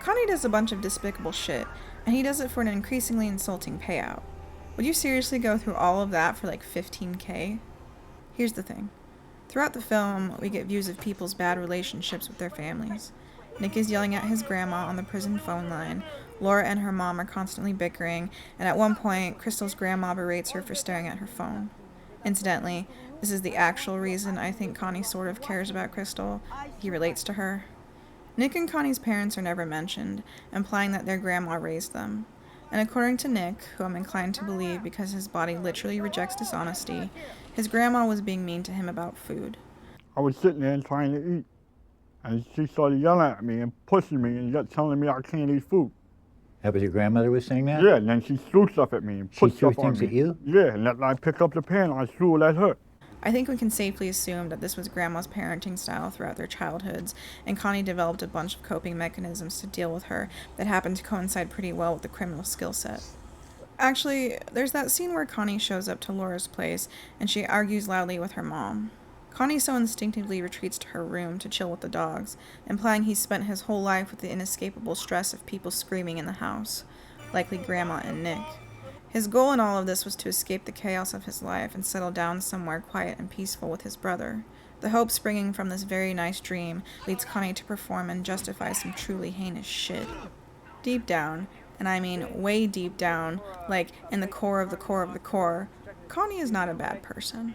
Connie does a bunch of despicable shit, and he does it for an increasingly insulting payout. Would you seriously go through all of that for like $15K? Here's the thing. Throughout the film, we get views of people's bad relationships with their families. Nick is yelling at his grandma on the prison phone line, Laura and her mom are constantly bickering, and at one point, Crystal's grandma berates her for staring at her phone. Incidentally, this is the actual reason I think Connie sort of cares about Crystal. He relates to her. Nick and Connie's parents are never mentioned, implying that their grandma raised them. And according to Nick, who I'm inclined to believe because his body literally rejects dishonesty, his grandma was being mean to him about food. I was sitting there trying to eat, and she started yelling at me and pushing me and just telling me I can't eat food. That was your grandmother was saying that? Yeah, and then she threw stuff at me and put She threw stuff on things me. at you? Yeah, and then I picked up the pan and I threw it at her. I think we can safely assume that this was Grandma's parenting style throughout their childhoods, and Connie developed a bunch of coping mechanisms to deal with her that happened to coincide pretty well with the criminal skill set. Actually, there's that scene where Connie shows up to Laura's place, and she argues loudly with her mom. Connie so instinctively retreats to her room to chill with the dogs, implying he's spent his whole life with the inescapable stress of people screaming in the house, likely Grandma and Nick. His goal in all of this was to escape the chaos of his life and settle down somewhere quiet and peaceful with his brother. The hope springing from this very nice dream leads Connie to perform and justify some truly heinous shit. Deep down, and I mean way deep down, like in the core of the core of the core, Connie is not a bad person.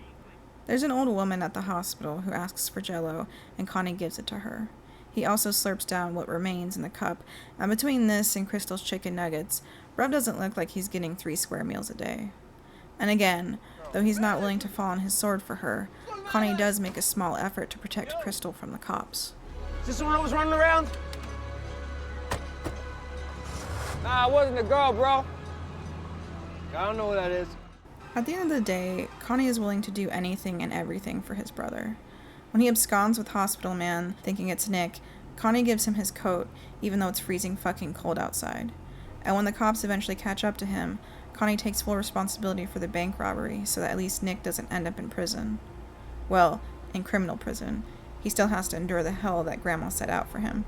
There's an old woman at the hospital who asks for Jell-O, and Connie gives it to her. He also slurps down what remains in the cup, and between this and Crystal's chicken nuggets, Rob doesn't look like he's getting 3 square meals a day. And again, though he's not willing to fall on his sword for her, Connie does make a small effort to protect Crystal from the cops. Is this the one that was running around? Nah, it wasn't a girl, bro. I don't know what that is. At the end of the day, Connie is willing to do anything and everything for his brother. When he absconds with Hospital Man, thinking it's Nick, Connie gives him his coat, even though it's freezing fucking cold outside. And when the cops eventually catch up to him, Connie takes full responsibility for the bank robbery so that at least Nick doesn't end up in prison. Well, in criminal prison. He still has to endure the hell that Grandma set out for him.